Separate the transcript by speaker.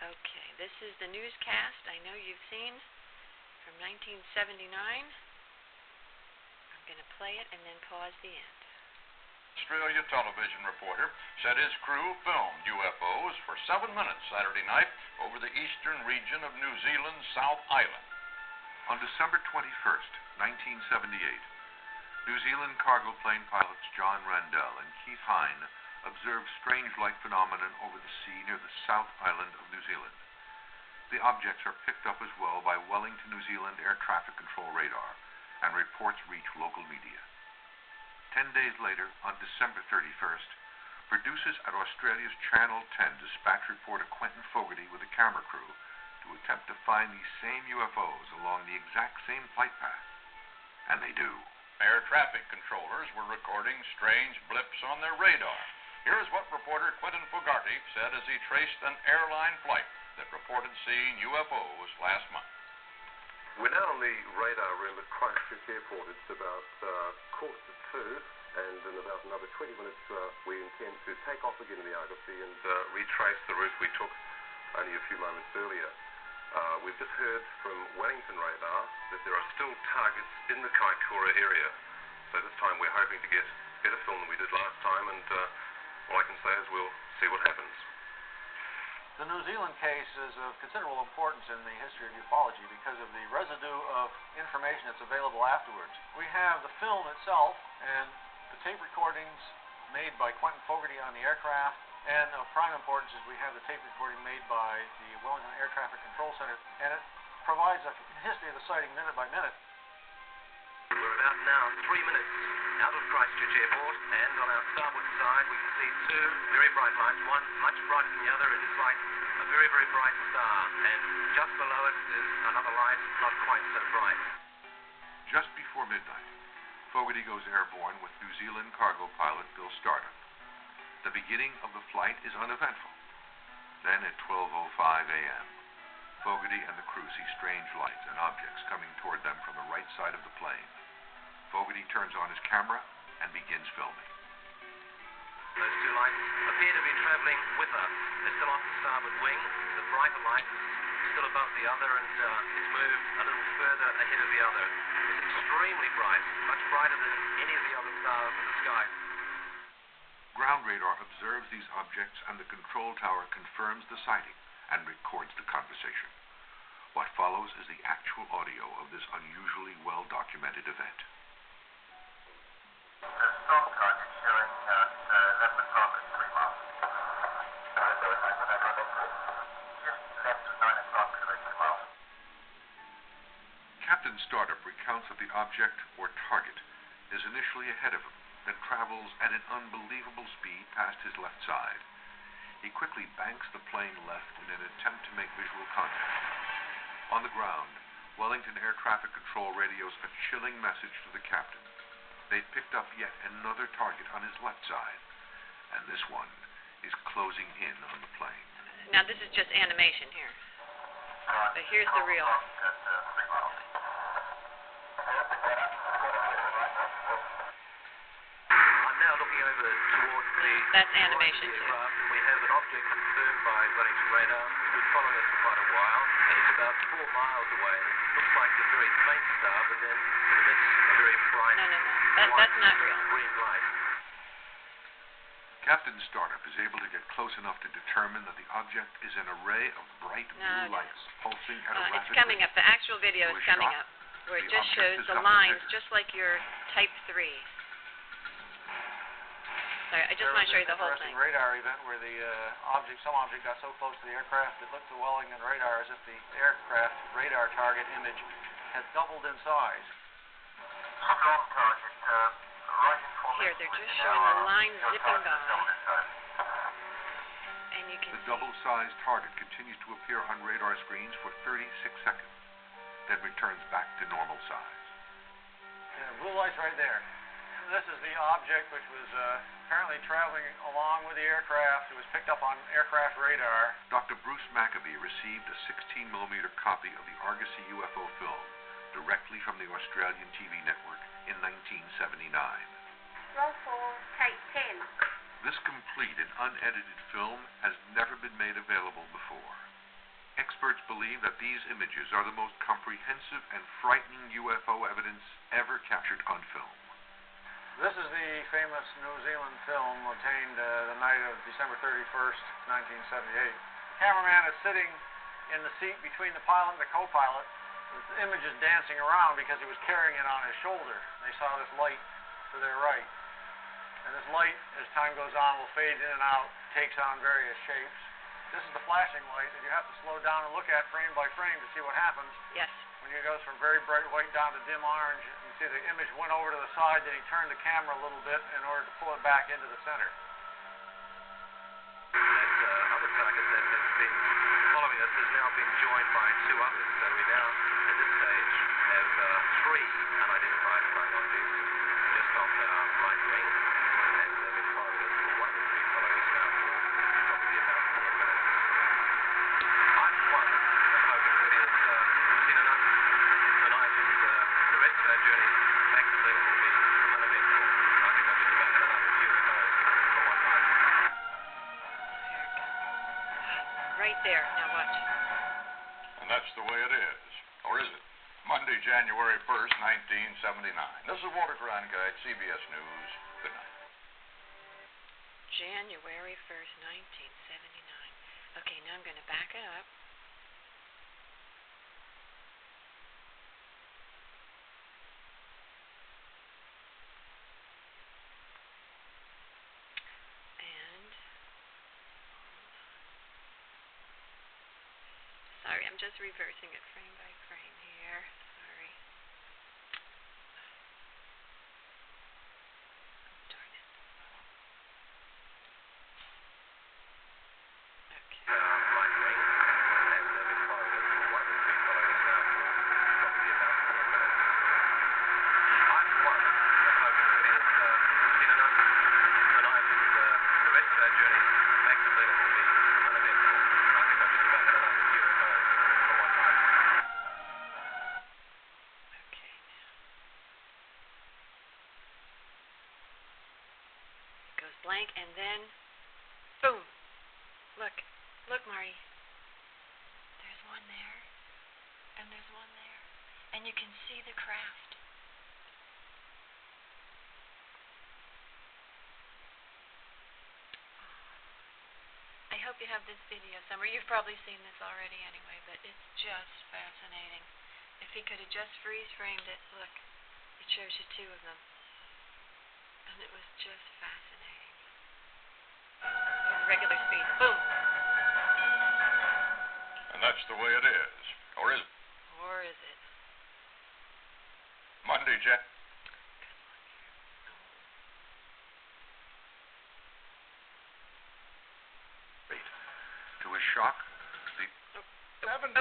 Speaker 1: Okay, this is the newscast I know you've seen from 1979. I'm going to play it and then pause the end.
Speaker 2: Australia television reporter said his crew filmed UFOs for 7 minutes Saturday night over the eastern region of New Zealand's South Island.
Speaker 3: On December 21st, 1978, New Zealand cargo plane pilots John Randell and Keith Hine observed strange light phenomenon over the sea near the South Island of New Zealand. The objects are picked up as well by Wellington, New Zealand air traffic control radar, and reports reach local media. 10 days later, on December 31st, producers at Australia's Channel 10 dispatch reporter Quentin Fogarty with a camera crew to attempt to find these same UFOs along the exact same flight path. And they do.
Speaker 2: Air traffic controllers were recording strange blips on their radar. Here's what reporter Quentin Fogarty said as he traced an airline flight that reported seeing UFOs last month.
Speaker 4: We're now on the radar room at Christchurch Airport. It's about 1:45, and in about another 20 minutes we intend to take off again in the Argosy and retrace the route we took only a few moments earlier. We've just heard from Wellington radar that there are still targets in the Kaikoura area. So this time we're hoping to get better film than we did last time, and all I can say is we'll see what happens.
Speaker 5: The New Zealand case is of considerable importance in the history of ufology because of the residue of information that's available afterwards. We have the film itself and the tape recordings made by Quentin Fogarty on the aircraft, and of prime importance is we have the tape recording made by the Wellington Air Traffic Control Center, and it provides a history of the sighting minute by minute.
Speaker 4: We're about now 3 minutes out of Christchurch Airport, and on our starboard side we can see two very bright lights, one much brighter than the other. It is like a very, very bright star, and just below it is another light, not quite so bright.
Speaker 3: Just before midnight, Fogarty goes airborne with New Zealand cargo pilot Bill Startup. The beginning of the flight is uneventful. Then at 12:05 a.m., Fogarty and the crew see strange lights and objects coming toward them from the right side of the plane. Fogarty turns on his camera and begins filming.
Speaker 4: Those two lights appear to be traveling with us. They're still off the starboard wing. The brighter light is still above the other, and it's moved a little further ahead of the other. It's extremely bright, much brighter than any of the other stars in the sky.
Speaker 3: Ground radar observes these objects, and the control tower confirms the sighting and records the conversation. What follows is the actual audio of this unusually well-documented event.
Speaker 6: The storm target showing at 11 o'clock at 3 miles. Just left at 9 o'clock at 3 miles.
Speaker 3: Captain Startup recounts that the object, or target, is initially ahead of him, then travels at an unbelievable speed past his left side. He quickly banks the plane left in an attempt to make visual contact. On the ground, Wellington Air Traffic Control radios a chilling message to the captain. They've picked up yet another target on his left side, and this one is closing in on the plane.
Speaker 1: Now this is just animation here, but here's the real. That's animation too.
Speaker 4: We have an object confirmed by Wellington radar. It's been following us for quite a while, and it's about 4 miles away. It looks like a very faint star, but then it emits a very bright
Speaker 1: That's not real.
Speaker 4: green light.
Speaker 3: Captain Startup is able to get close enough to determine that the object is an array of bright blue lights pulsing at a rapid
Speaker 1: It's coming
Speaker 3: rate.
Speaker 1: up. The actual video is coming up, where it just shows the lines, just like your Type 3. Sorry, I just want to show you the whole thing.
Speaker 5: There was an interesting radar event where the some object got so close to the aircraft it looked to Wellington radar as if the aircraft radar target image had doubled in size.
Speaker 6: Storm target right in formation.
Speaker 1: Here, they're just showing the line zipping by. And you can
Speaker 3: The double-sized target continues to appear on radar screens for 36 seconds, then returns back to normal size.
Speaker 5: Yeah, blue light's right there. This is the object which was apparently traveling along with the aircraft. It was picked up on aircraft radar.
Speaker 3: Dr. Bruce Maccabee received a 16mm copy of the Argosy UFO film directly from the Australian TV network in 1979.
Speaker 7: Roll for tape 10.
Speaker 3: This complete and unedited film has never been made available before. Experts believe that these images are the most comprehensive and frightening UFO evidence ever captured on film.
Speaker 5: This is the famous New Zealand film obtained the night of December 31st, 1978. The cameraman is sitting in the seat between the pilot and the co-pilot. The image is dancing around because he was carrying it on his shoulder. They saw this light to their right. And this light, as time goes on, will fade in and out, takes on various shapes. This is the flashing light that you have to slow down and look at frame by frame to see what happens.
Speaker 1: Yes.
Speaker 5: When it goes from very bright white down to dim orange, you can see the image went over to the side, then he turned the camera a little bit in order to pull it back into the center.
Speaker 4: That other target that has been following us has now been joined by two others, so we now, at this stage, have three unidentified flying objects just off our right wing, and they've been following us, one has been following us now for probably about 10 minutes. I, for one, am hoping that we've seen enough tonight and the rest of our journey back to Zealand will be uneventful. I think I've just about had enough of UFOs for one night.
Speaker 1: Right there. Now watch.
Speaker 2: And that's the way it is. Or is it? Monday, January 1st, 1979. This is Walter Cronkite, CBS News. Good night.
Speaker 1: January 1st, 1979. Okay, now I'm going to back up. And sorry, I'm just reversing it frame by frame here. Sorry. Darn it. Okay.
Speaker 4: Right wing, and they've been following us, one has been following us now for probably about 10 minutes. I, for one, am hoping that we've seen enough tonight and the rest of our journey back to Zealand will be uneventful. I think I've just about had enough of UFOs for one night.
Speaker 1: Okay. It goes blank and then boom. Look. Look, Marty. There's one there. And there's one there. And you can see the craft. I hope you have this video somewhere. You've probably seen this already anyway, but it's just fascinating. If he could have just freeze-framed it, look, it shows you two of them. And it was just fascinating. Here's regular speed. Boom.
Speaker 2: And that's the way it is. Or is it?
Speaker 1: Or is it?
Speaker 2: Monday, Jan...
Speaker 3: To his shock, the
Speaker 5: 7%.